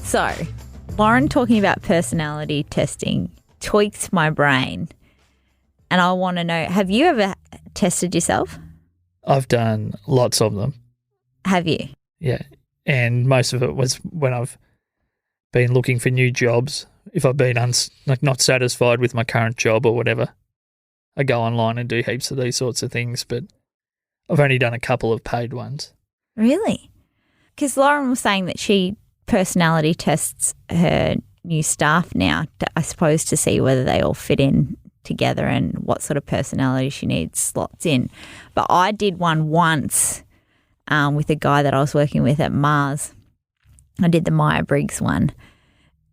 So, Lauren talking about personality testing tweaks my brain. And I want to know, have you ever tested yourself? I've done lots of them. Have you? Yeah. And most of it was when I've been looking for new jobs. If I've been not satisfied with my current job or whatever, I go online and do heaps of these sorts of things. But I've only done a couple of paid ones. Really? Because Lauren was saying that she personality tests her new staff now, I suppose, to see whether they all fit in together and what sort of personality she needs slots in. But I did one once with a guy that I was working with at Mars. I did the Myers-Briggs one,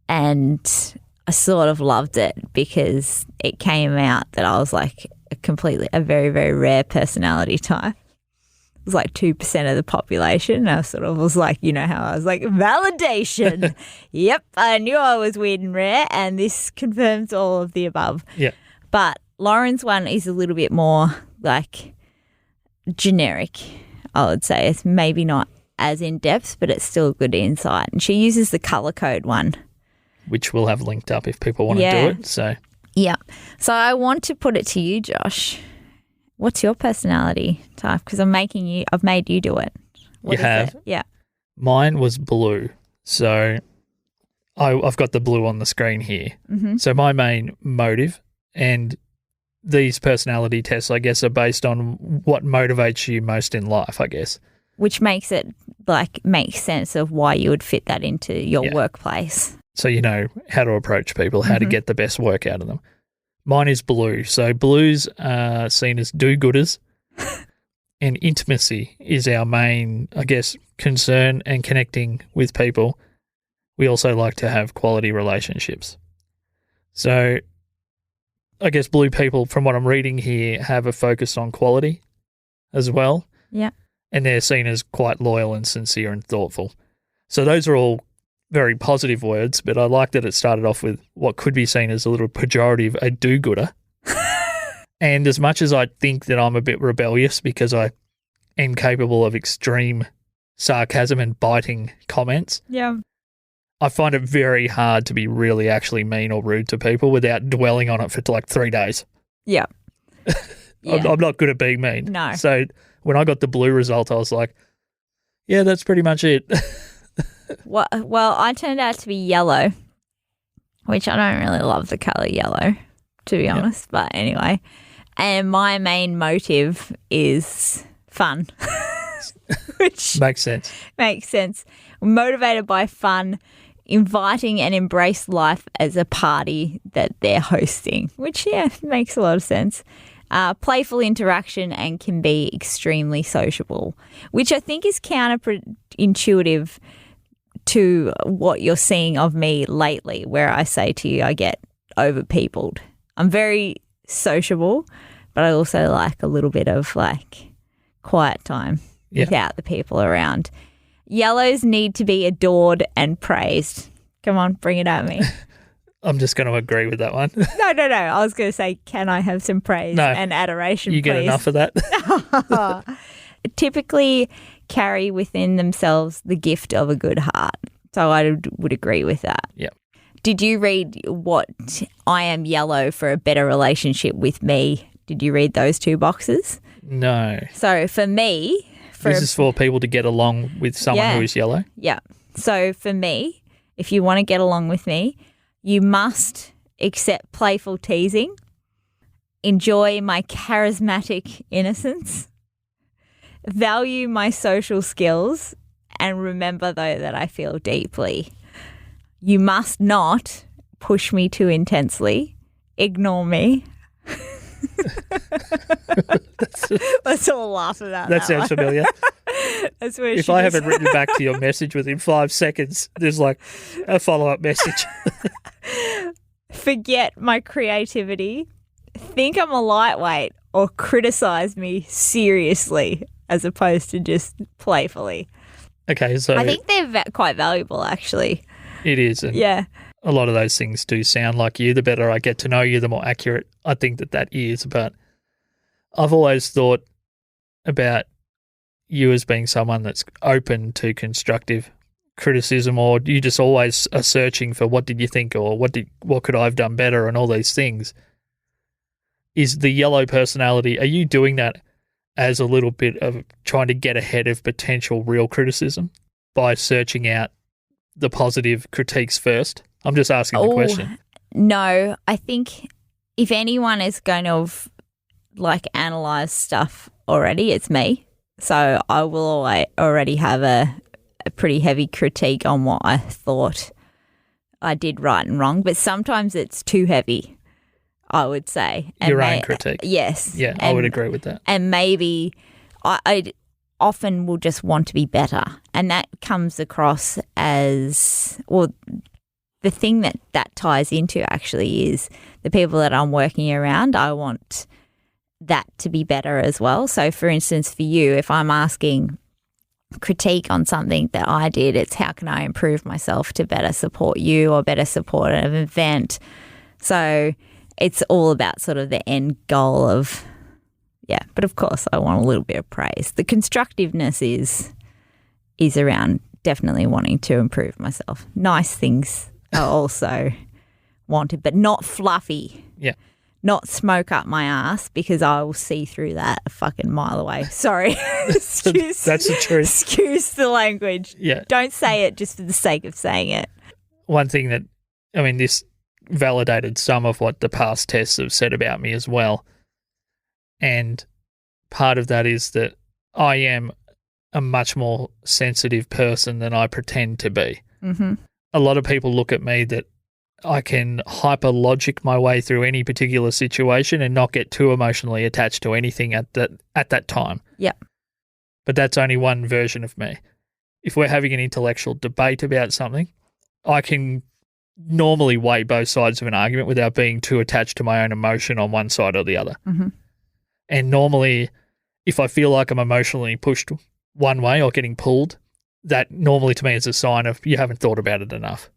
and I sort of loved it because it came out that I was like a very, very rare personality type. It was like 2% of the population. I sort of was like, you know how I was like, validation. Yep, I knew I was weird and rare, and this confirms all of the above. Yeah. But Lauren's one is a little bit more like generic, I would say. It's maybe not as in-depth, but it's still a good insight. And she uses the colour code one, which we'll have linked up if people want to do it. So yeah. So I want to put it to you, Josh. What's your personality type? Because I've made you do it. What you have? It? Yeah. Mine was blue. So I've got the blue on the screen here. Mm-hmm. So my main motive, and these personality tests, I guess, are based on what motivates you most in life, I guess. Which makes it makes sense of why you would fit that into your workplace. So you know how to approach people, how to get the best work out of them. Mine is blue. So blues are seen as do-gooders, and intimacy is our main, I guess, concern and connecting with people. We also like to have quality relationships. So I guess blue people, from what I'm reading here, have a focus on quality as well. Yeah. And they're seen as quite loyal and sincere and thoughtful. So those are all very positive words, but I like that it started off with what could be seen as a little pejorative, a do-gooder. And as much as I think that I'm a bit rebellious because I am capable of extreme sarcasm and biting comments, I find it very hard to be really actually mean or rude to people without dwelling on it for like 3 days. Yeah. I'm not good at being mean. No. So when I got the blue result, I was like, yeah, that's pretty much it. Well, I turned out to be yellow, which I don't really love the colour yellow, to be honest. But anyway, and my main motive is fun, which makes sense. Makes sense. Motivated by fun, inviting and embrace life as a party that they're hosting, which, makes a lot of sense. Playful interaction and can be extremely sociable, which I think is counterintuitive to what you're seeing of me lately, where I say to you, I get overpeopled. I'm very sociable, but I also like a little bit of like quiet time without the people around. Yellows need to be adored and praised. Come on, bring it at me. I'm just going to agree with that one. No. I was going to say, can I have some praise and adoration, you get please? enough of that? Typically carry within themselves the gift of a good heart. So I would agree with that. Yeah. Did you read what I am yellow for a better relationship with me? Did you read those two boxes? No. So for me... This is for people to get along with someone who is yellow? Yeah. So for me, if you want to get along with me, you must accept playful teasing, enjoy my charismatic innocence, value my social skills, and remember, though, that I feel deeply. You must not push me too intensely, ignore me. Let's all laugh about that. That sounds familiar. That's where if I haven't written back to your message within 5 seconds, there's like a follow-up message. Forget my creativity. Think I'm a lightweight or criticize me seriously as opposed to just playfully. Okay, so... I think they're quite valuable, actually. It is. And a lot of those things do sound like you. The better I get to know you, the more accurate I think that is. But I've always thought about you as being someone that's open to constructive criticism, or you just always are searching for what did you think, or what could I have done better, and all these things. Is the yellow personality, are you doing that as a little bit of trying to get ahead of potential real criticism by searching out the positive critiques first? I'm just asking the question. No, I think if anyone is going to analyze stuff already, it's me. So I will already have a pretty heavy critique on what I thought I did right and wrong, but sometimes it's too heavy, I would say. And your own critique. Yes. Yeah, I would agree with that. And maybe I often will just want to be better, and that comes across as, well, the thing that ties into actually is the people that I'm working around. I want that to be better as well. So, for instance, for you, if I'm asking critique on something that I did, it's how can I improve myself to better support you or better support an event. So it's all about sort of the end goal of, yeah, but of course I want a little bit of praise. The constructiveness is around definitely wanting to improve myself. Nice things are also wanted, but not fluffy. Yeah. Not smoke up my ass, because I will see through that a fucking mile away. Sorry. That's the truth. Excuse the language. Yeah. Don't say it just for the sake of saying it. One thing that, I mean, this validated some of what the past tests have said about me as well. And part of that is that I am a much more sensitive person than I pretend to be. Mm-hmm. A lot of people look at me that I can hyper logic my way through any particular situation and not get too emotionally attached to anything at that time. Yeah. But that's only one version of me. If we're having an intellectual debate about something, I can normally weigh both sides of an argument without being too attached to my own emotion on one side or the other. Mm-hmm. And normally, if I feel like I'm emotionally pushed one way or getting pulled, that normally to me is a sign of you haven't thought about it enough.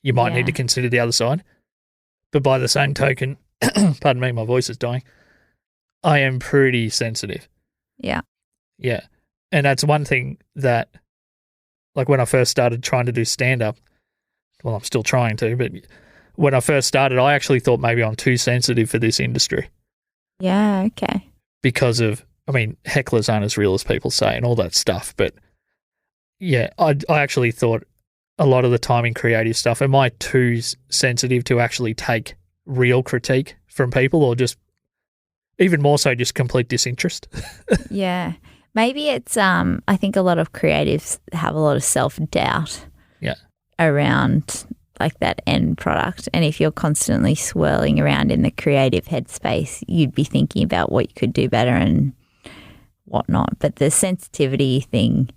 You might need to consider the other side. But by the same token, pardon me, my voice is dying, I am pretty sensitive. Yeah. Yeah. And that's one thing that, like when I first started trying to do stand-up, well, I'm still trying to, but when I first started, I actually thought maybe I'm too sensitive for this industry. Yeah, okay. Because of, I mean, hecklers aren't as real as people say and all that stuff. But yeah, I actually thought a lot of the time in creative stuff, am I too sensitive to actually take real critique from people, or just even more so just complete disinterest? Yeah. Maybe it's, I think a lot of creatives have a lot of self-doubt around like that end product. And if you're constantly swirling around in the creative headspace, you'd be thinking about what you could do better and whatnot. But the sensitivity thing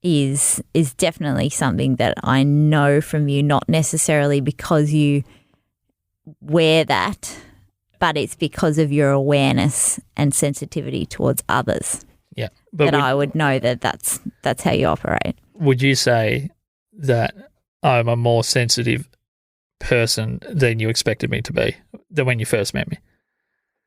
is definitely something that I know from you, not necessarily because you wear that, but it's because of your awareness and sensitivity towards others. Yeah. But I would know that that's how you operate. Would you say that I'm a more sensitive person than you expected me to be, than when you first met me?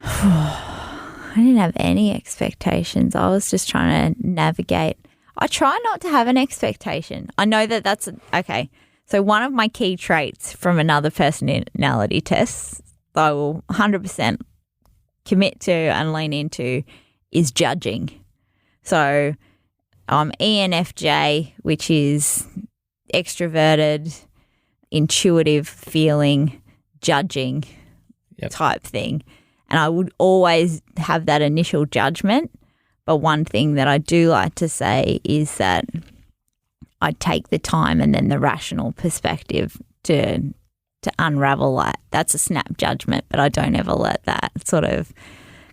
I didn't have any expectations. I was just trying to navigate. I try not to have an expectation. I know that that's okay. So one of my key traits from another personality test that I will 100% commit to and lean into is judging. So I'm ENFJ, which is extroverted, intuitive feeling, judging type thing. And I would always have that initial judgment. But one thing that I do like to say is that I take the time and then the rational perspective to unravel that. That's a snap judgment, but I don't ever let that sort of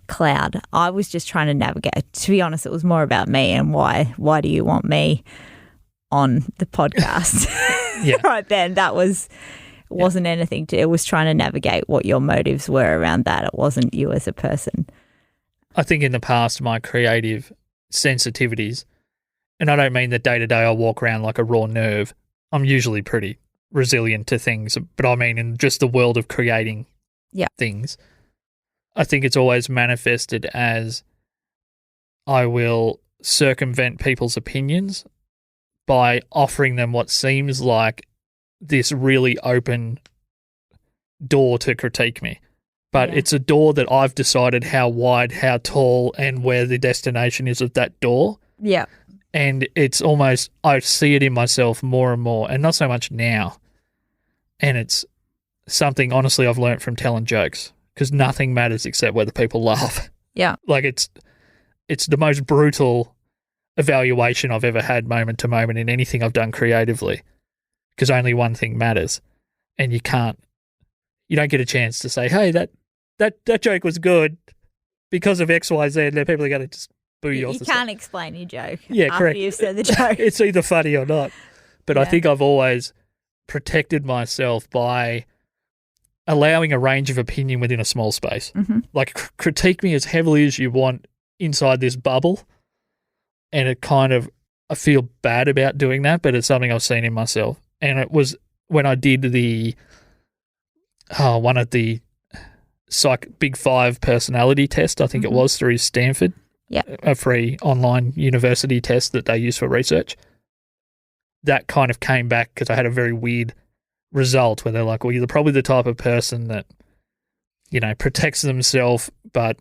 cloud. I was just trying to navigate. To be honest, it was more about me and why do you want me on the podcast? Right then, that wasn't anything to, it was trying to navigate what your motives were around that. It wasn't you as a person. I think in the past, my creative sensitivities, and I don't mean that day to day I walk around like a raw nerve. I'm usually pretty resilient to things, but I mean in just the world of creating things, I think it's always manifested as I will circumvent people's opinions by offering them what seems like this really open door to critique me. But it's a door that I've decided how wide, how tall, and where the destination is of that door. Yeah. And it's almost, I see it in myself more and more, and not so much now. And it's something, honestly, I've learnt from telling jokes, because nothing matters except whether people laugh. Yeah. Like it's the most brutal evaluation I've ever had moment to moment in anything I've done creatively, because only one thing matters, and you don't get a chance to say, hey, that joke was good because of X, Y, Z. And then people are going to just boo you off the can't explain your joke after correct. You've said the joke. It's either funny or not. But I think I've always protected myself by allowing a range of opinion within a small space. Mm-hmm. Like, critique me as heavily as you want inside this bubble, and it kind of, I feel bad about doing that, but it's something I've seen in myself. And it was when I did one of the Big Five personality test, I think it was, through Stanford, a free online university test that they use for research. That kind of came back because I had a very weird result where they're like, well, you're probably the type of person that, protects themselves but,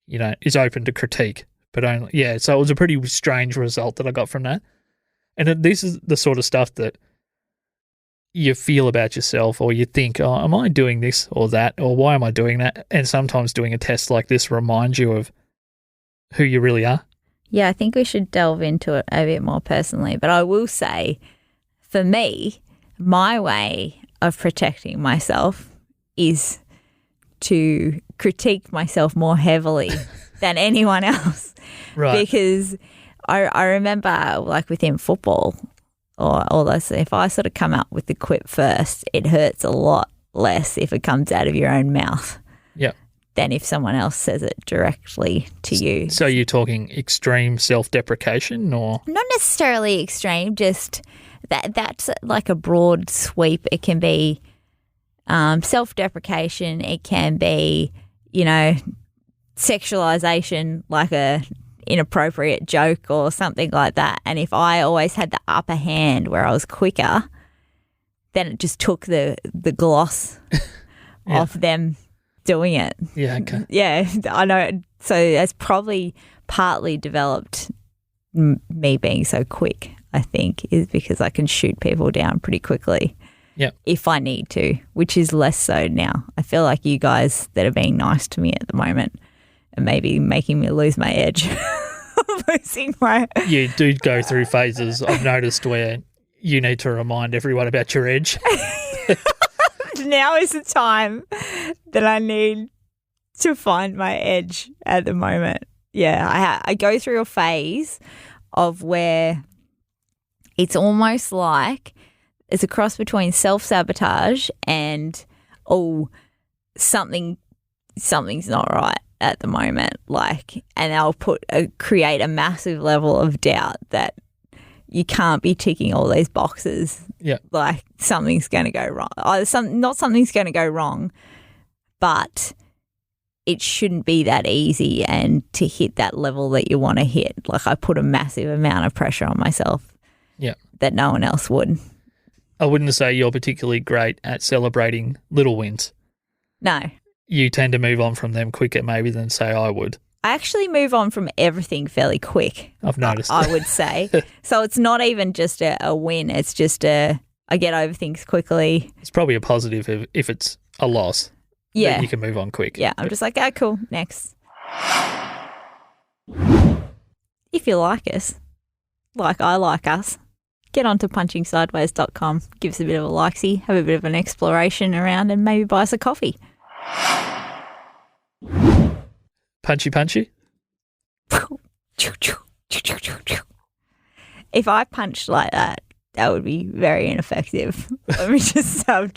is open to critique. But only, so it was a pretty strange result that I got from that. And this is the sort of stuff that you feel about yourself, or you think, oh, am I doing this or that, or why am I doing that? And sometimes doing a test like this reminds you of who you really are. Yeah, I think we should delve into it a bit more personally. But I will say, for me, my way of protecting myself is to critique myself more heavily than anyone else. Right. Because I remember, like, within football or all those, if I sort of come up with the quip first, it hurts a lot less if it comes out of your own mouth. Yeah. Than if someone else says it directly to you. So you're talking extreme self-deprecation, or? Not necessarily extreme, just that's like a broad sweep. It can be self-deprecation. It can be, sexualization, like a inappropriate joke or something like that. And if I always had the upper hand where I was quicker, then it just took the gloss off them doing it. Yeah, okay. Yeah, I know. So that's probably partly developed me being so quick, I think, is because I can shoot people down pretty quickly. Yeah. If I need to, which is less so now. I feel like you guys that are being nice to me at the moment are maybe making me lose my edge. You do go through phases, I've noticed, where you need to remind everyone about your edge. Now is the time that I need to find my edge at the moment. Yeah, I go through a phase of where it's almost like it's a cross between self-sabotage and, something's not right at the moment. Like, and I'll create a massive level of doubt that you can't be ticking all these boxes. Yeah. Like, something's going to go wrong. Not something's going to go wrong, but it shouldn't be that easy and to hit that level that you want to hit. Like, I put a massive amount of pressure on myself that no one else would. I wouldn't say you're particularly great at celebrating little wins. No. You tend to move on from them quicker maybe than, say, I would. I actually move on from everything fairly quick. I've noticed. I would say. So it's not even just a win. It's just I get over things quickly. It's probably a positive if it's a loss. Yeah. You can move on quick. Yeah. I'm just like, oh, cool. Next. If you like us, like I like us, get onto punchingsideways.com. Give us a bit of a likesy, have a bit of an exploration around, and maybe buy us a coffee. Punchy? If I punched like that, that would be very ineffective. I've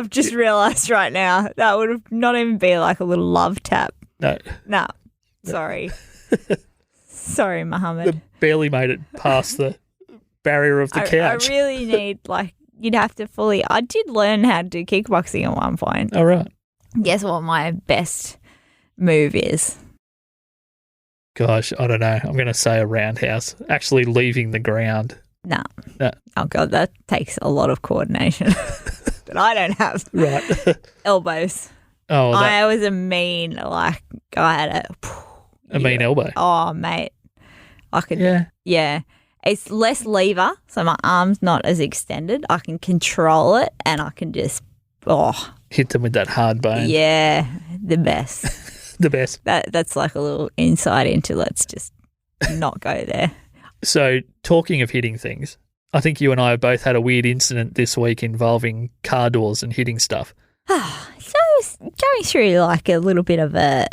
just realised right now that would not even be like a little love tap. No. Sorry. Sorry, Mohammed. They barely made it past the barrier of the couch. I really need, you'd have to fully. I did learn how to do kickboxing at one point. All right. Guess what my best move is? Gosh, I don't know. I'm going to say a roundhouse. Actually leaving the ground. No. No. Oh, God, that takes a lot of coordination that I don't have. Right. Elbows. Oh, I was a mean, I had a mean elbow. Oh, mate. I could. Yeah. It's less lever, so my arm's not as extended. I can control it and I can just, hit them with that hard bone. Yeah, the best. The best. That's like a little insight into let's just not go there. So, talking of hitting things, I think you and I have both had a weird incident this week involving car doors and hitting stuff. So I was going through like a little bit of a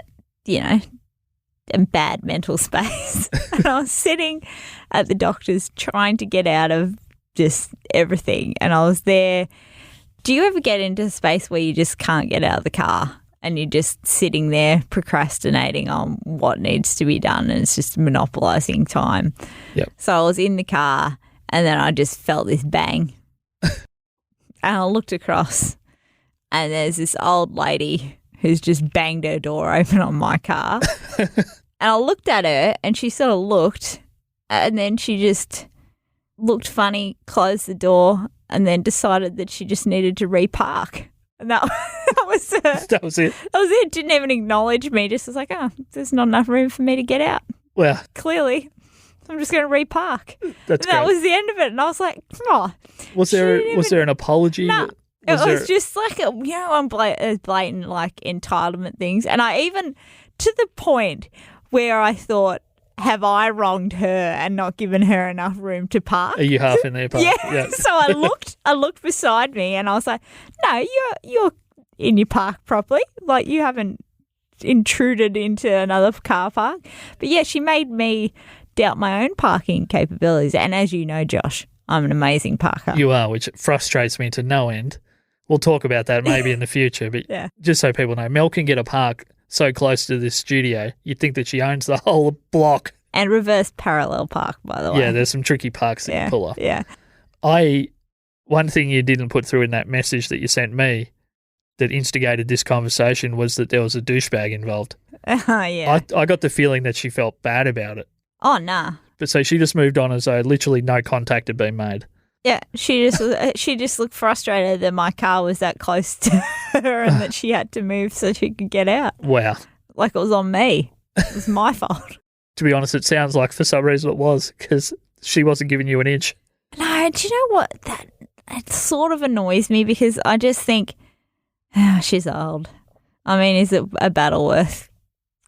bad mental space. And I was sitting at the doctor's trying to get out of just everything. And I was there. Do you ever get into a space where you just can't get out of the car and you're just sitting there procrastinating on what needs to be done and it's just monopolising time? Yep. So I was in the car and then I just felt this bang. And I looked across and there's this old lady who's just banged her door open on my car. And I looked at her and she sort of looked and then she just looked funny, closed the door and then decided that she just needed to repark. And that was it. That was it. That was it. Didn't even acknowledge me. Just was like, there's not enough room for me to get out. Well, clearly, I'm just going to repark. That's and that was the end of it. And I was like, Was there an apology? No. It was just like on blatant like entitlement things. And I even, to the point where I thought, have I wronged her and not given her enough room to park? Are you half in there, Park? Yeah. So I looked beside me and I was like, no, you're in your park properly. Like you haven't intruded into another car park. But yeah, she made me doubt my own parking capabilities. And as you know, Josh, I'm an amazing parker. You are, which frustrates me to no end. We'll talk about that maybe in the future. But just so people know, Mel can get a park so close to this studio, you'd think that she owns the whole block. And reverse parallel park, by the way. Yeah, there's some tricky parks that you pull off. Yeah. One thing you didn't put through in that message that you sent me that instigated this conversation was that there was a douchebag involved. Yeah. I got the feeling that she felt bad about it. Oh, nah. But so she just moved on as though literally no contact had been made. Yeah, she just looked frustrated that my car was that close to her and that she had to move so she could get out. Wow. Like it was on me. It was my fault. To be honest, it sounds like for some reason it was because she wasn't giving you an inch. No, do you know what? It sort of annoys me because I just think, she's old. I mean, is it a battle worth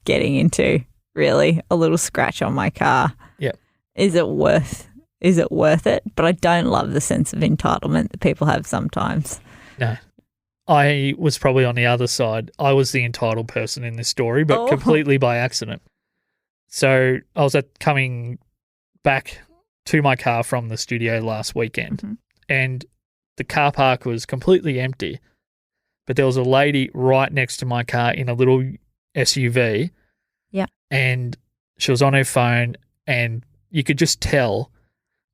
getting into, really? A little scratch on my car. Yeah. Is it worth it? But I don't love the sense of entitlement that people have sometimes. No. I was probably on the other side. I was the entitled person in this story, but completely by accident. So I was coming back to my car from the studio last weekend and the car park was completely empty, but there was a lady right next to my car in a little SUV. Yeah. And she was on her phone and you could just tell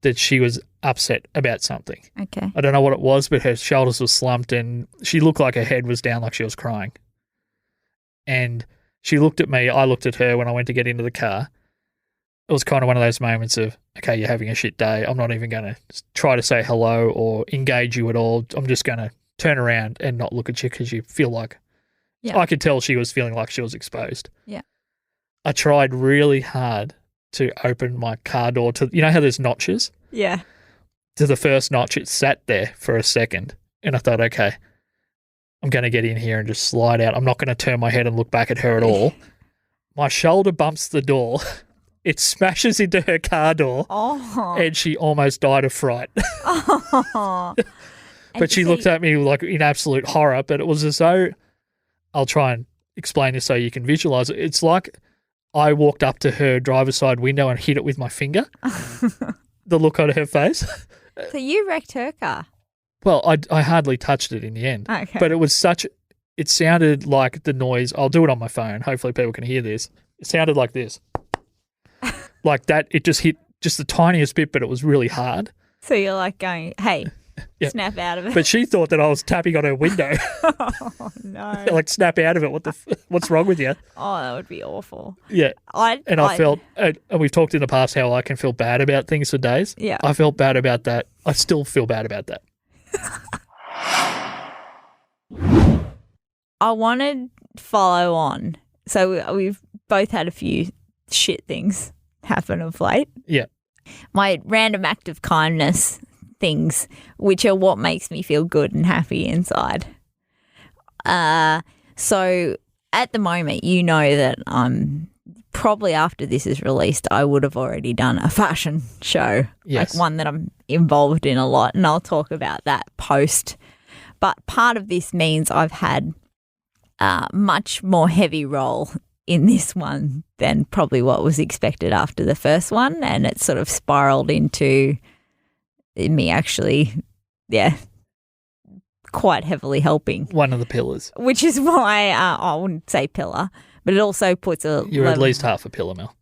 that she was upset about something. Okay. I don't know what it was, but her shoulders were slumped and she looked like her head was down like she was crying. And she looked at me, I looked at her when I went to get into the car. It was kind of one of those moments of, okay, you're having a shit day. I'm not even going to try to say hello or engage you at all. I'm just going to turn around and not look at you because you feel like, I could tell she was feeling like she was exposed. Yeah. I tried really hard to open my car door to, you know how there's notches? Yeah. To the first notch, it sat there for a second and I thought, okay, I'm going to get in here and just slide out. I'm not going to turn my head and look back at her at all. My shoulder bumps the door. It smashes into her car door and she almost died of fright. But she looked at me like in absolute horror, but it was as though, I'll try and explain this so you can visualize it. It's like I walked up to her driver's side window and hit it with my finger. The look on her face. So you wrecked her car? Well, I hardly touched it in the end. Okay. But it sounded like the noise. I'll do it on my phone. Hopefully people can hear this. It sounded like this. Like that. It just hit just the tiniest bit, but it was really hard. So you're like going, hey, Yeah. Snap out of it. But she thought that I was tapping on her window. Oh, no. Like, snap out of it. What's wrong with you? Oh, that would be awful. Yeah. I felt, and we've talked in the past how I can feel bad about things for days. Yeah. I felt bad about that. I still feel bad about that. I wanted to follow on. So we've both had a few shit things happen of late. Yeah. My random act of kindness things, which are what makes me feel good and happy inside. So at the moment, you know that probably after this is released, I would have already done a fashion show, yes. like one that I'm involved in a lot, and I'll talk about that post. But part of this means I've had much more heavy role in this one than probably what was expected after the first one, and it sort of spiraled into me actually, quite heavily helping. One of the pillars. Which is why I wouldn't say pillar, but it also puts a... You're at least half a pillar, Mel.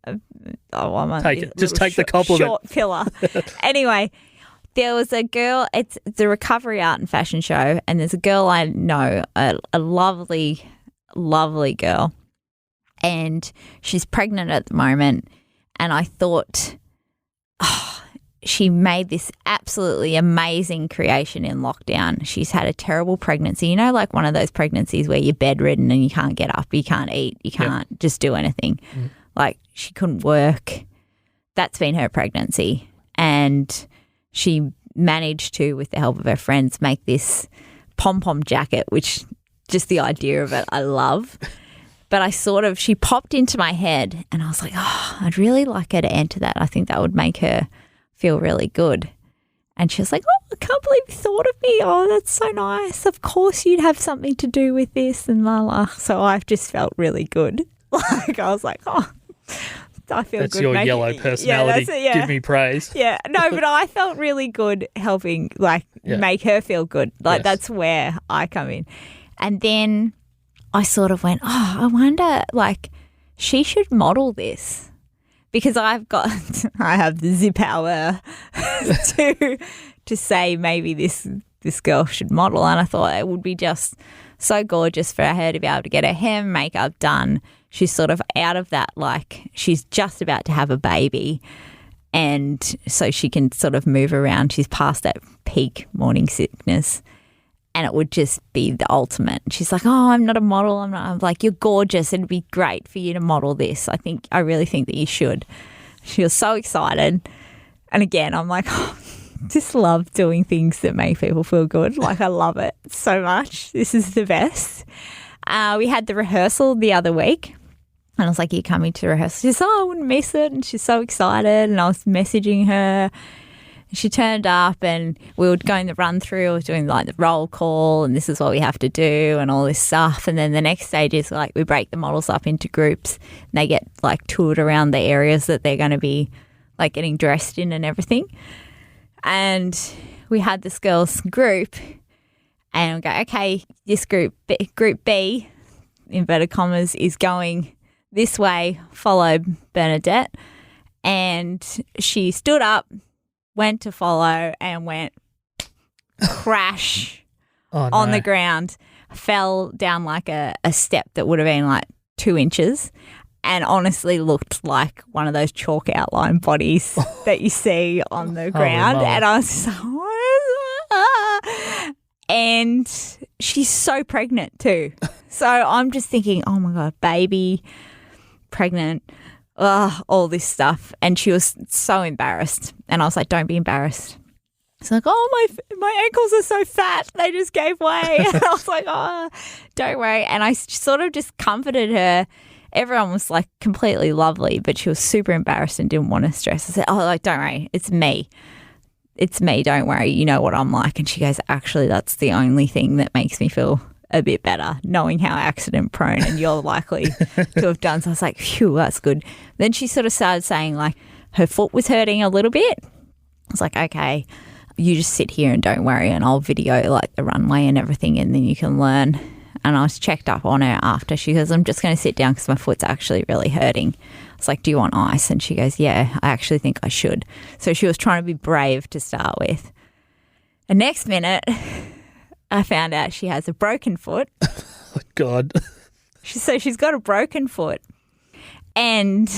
Take it. Just take the compliment. Short pillar. Anyway, there was a girl, it's a recovery art and fashion show, and there's a girl I know, a lovely, lovely girl, and she's pregnant at the moment, and I thought... she made this absolutely amazing creation in lockdown. She's had a terrible pregnancy. You know, like one of those pregnancies where you're bedridden and you can't get up, you can't eat, you can't just do anything. Mm. Like she couldn't work. That's been her pregnancy. And she managed to, with the help of her friends, make this pom-pom jacket, which just the idea of it, I love. But she popped into my head and I was like, oh, I'd really like her to enter that. I think that would make her feel really good. And she was like, oh, I can't believe you thought of me. Oh, that's so nice. Of course you'd have something to do with this and la la. So I've just felt really good. Like I was like, oh, I feel that's good. That's your yellow personality. Give me praise. Yeah. No, but I felt really good helping make her feel good. Like that's where I come in. And then I sort of went, oh, I wonder, like, she should model this. Because I have the zip power to say maybe this girl should model, and I thought it would be just so gorgeous for her to be able to get her hair and makeup done. She's sort of out of that, like she's just about to have a baby, and so she can sort of move around. She's past that peak morning sickness, and it would just be the ultimate. She's like, oh, I'm not a model. I'm like, you're gorgeous. It'd be great for you to model this. I really think that you should. She was so excited. And again, I'm like, oh, just love doing things that make people feel good. Like I love it so much. This is the best. We had the rehearsal the other week. And I was like, are you coming to rehearsal? She said, oh, I wouldn't miss it. And she's so excited. And I was messaging her. She turned up and we were going the run through. I was doing like the roll call and this is what we have to do and all this stuff. And then the next stage is like we break the models up into groups and they get like toured around the areas that they're going to be like getting dressed in and everything. And we had this girls group and we go, okay, this group B, inverted commas, is going this way, follow Bernadette. And she stood up, went to follow and went crash on the ground, fell down like a step that would have been like 2 inches and honestly looked like one of those chalk outline bodies that you see on the ground. And I was just like, and she's so pregnant too. So I'm just thinking, oh my God, baby, pregnant, all this stuff. And she was so embarrassed. And I was like, don't be embarrassed. It's like, oh, my ankles are so fat. They just gave way. And I was like, oh, don't worry. And I sort of just comforted her. Everyone was like completely lovely, but she was super embarrassed and didn't want to stress. I said, oh, like, don't worry. It's me. It's me. Don't worry. You know what I'm like. And she goes, actually, that's the only thing that makes me feel a bit better, knowing how accident prone and you're likely to have done. So I was like, phew, that's good. Then she sort of started saying like her foot was hurting a little bit. I was like, okay, you just sit here and don't worry and I'll video like the runway and everything and then you can learn. And I was checked up on her after. She goes, I'm just going to sit down because my foot's actually really hurting. I was like, do you want ice? And she goes, yeah, I actually think I should. So she was trying to be brave to start with. The next minute, I found out she has a broken foot. Oh, God. So she's got a broken foot and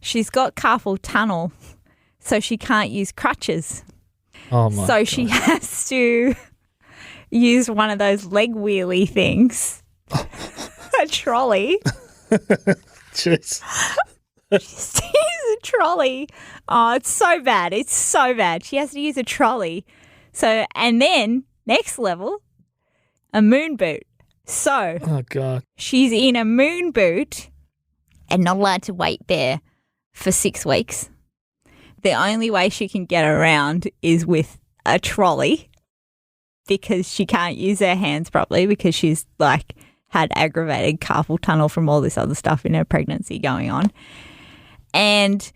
she's got carpal tunnel, so she can't use crutches. Oh, my So God. she has to use one of those leg wheelie things, a trolley. Jeez. Just to use a trolley. Oh, it's so bad. It's so bad. She has to use a trolley. So, and then next level, a moon boot. So Oh, God. she's in a moon boot and not allowed to wait there for 6 weeks. The only way she can get around is with a trolley because she can't use her hands properly because she's like had aggravated carpal tunnel from all this other stuff in her pregnancy going on. And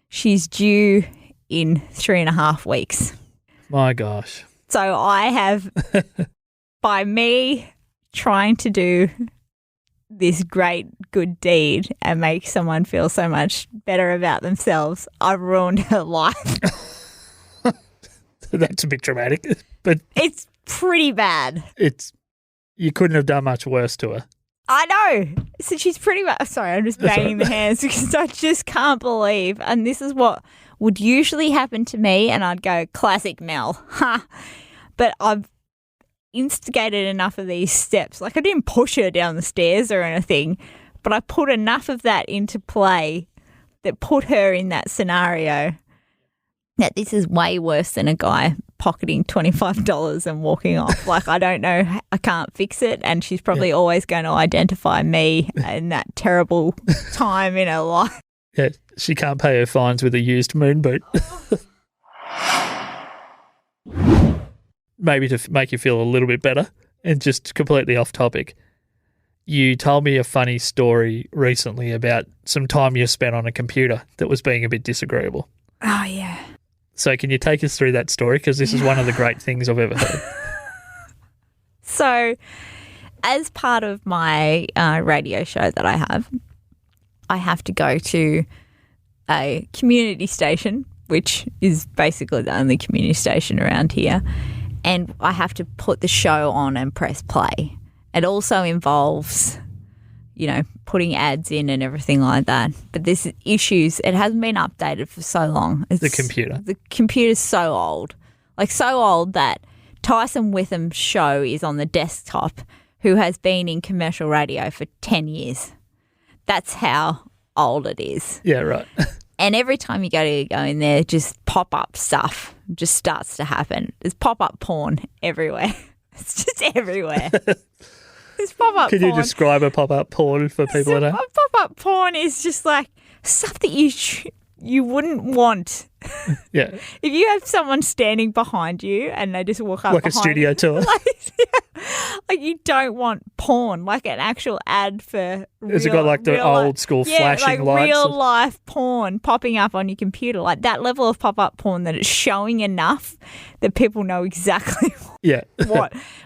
she's due in 3.5 weeks. My gosh. So I have, by me trying to do this great good deed and make someone feel so much better about themselves, I've ruined her life. That's a bit dramatic, but It's pretty bad. you couldn't have done much worse to her. I know. So she's pretty much, sorry, I'm just banging the hands because I just can't believe. And this is what would usually happen to me, and I'd go, classic Mel. Ha. But I've instigated enough of these steps. Like I didn't push her down the stairs or anything, but I put enough of that into play that put her in that scenario that this is way worse than a guy pocketing $25 and walking off. Like, I don't know, I can't fix it, and she's probably always going to identify me in that terrible time in her life. Yeah, she can't pay her fines with a used moon boot. Maybe to make you feel a little bit better, and just completely off topic, you told me a funny story recently about some time you spent on a computer that was being a bit disagreeable. Oh, yeah. So can you take us through that story? Because this is one of the great things I've ever heard. So, as part of my radio show that I have to go to a community station, which is basically the only community station around here, and I have to put the show on and press play. It also involves, you know, putting ads in and everything like that. But there's issues. It hasn't been updated for so long. The computer. The computer's so old. Like so old that Tyson Witham's show is on the desktop, who has been in commercial radio for 10 years. That's how old it is. Yeah, right. And every time you go in there, just pop-up stuff just starts to happen. There's pop-up porn everywhere. It's just everywhere. There's pop-up porn. Can you describe a pop-up porn for people at home? Pop-up porn is just like stuff that you wouldn't want. Yeah. If you have someone standing behind you and they just walk up Like a behind studio you, tour. like you don't want porn, like an actual ad for Has it got like the old school flashing like lights? real life porn popping up on your computer, like that level of pop-up porn that it's showing enough that people know exactly Yeah.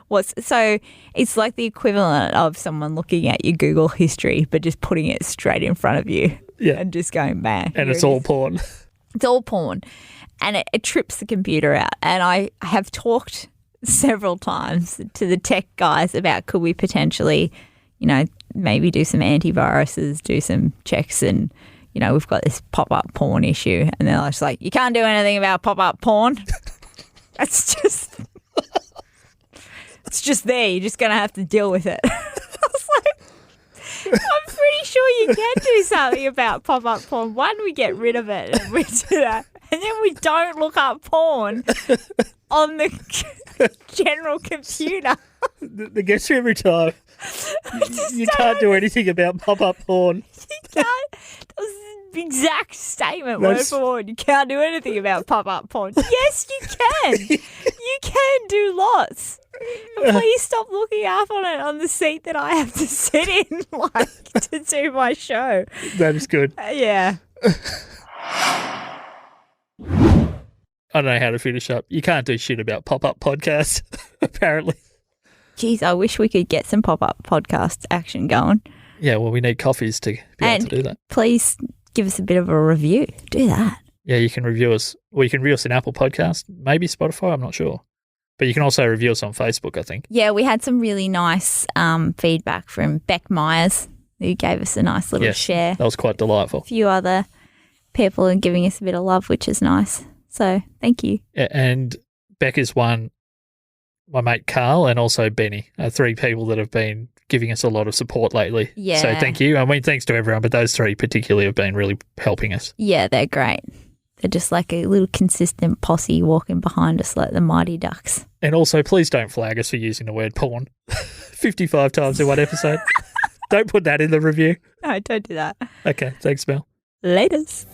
what's so it's like the equivalent of someone looking at your Google history but just putting it straight in front of you. Yeah. And just going bang. And it's all porn. It's all porn. And it trips the computer out. And I have talked several times to the tech guys about could we potentially, you know, maybe do some antiviruses, do some checks, and, you know, we've got this pop-up porn issue. And they're just like, you can't do anything about pop-up porn. It's just there. You're just going to have to deal with it. I was like, I'm pretty sure you can do something about pop-up porn. One, we get rid of it and we do that. And then we don't look up porn on the general computer. That gets you every time. You can't do anything about pop-up porn. You can't. That was the exact statement, word for word. You can't do anything about pop-up porn. Yes, you can. You can do lots. And please stop looking up on it on the seat that I have to sit in, like, to do my show. That is good. Yeah. I don't know how to finish up. You can't do shit about pop-up podcasts, apparently. Geez, I wish we could get some pop-up podcast action going. Yeah, well, we need coffees to be able to do that. Please give us a bit of a review. Do that. Yeah, you can review us. Well, you can review us in Apple Podcast, maybe Spotify, I'm not sure. But you can also review us on Facebook, I think. Yeah, we had some really nice feedback from Beck Myers, who gave us a nice little share. That was quite delightful. A few other people are giving us a bit of love, which is nice. So thank you. And Beck is one, my mate Carl, and also Benny are three people that have been giving us a lot of support lately. Yeah. So thank you. I mean, thanks to everyone, but those three particularly have been really helping us. Yeah, they're great. They're just like a little consistent posse walking behind us like the Mighty Ducks. And also, please don't flag us for using the word porn 55 times in one episode. Don't put that in the review. No, don't do that. Okay, thanks, Mel. Laters.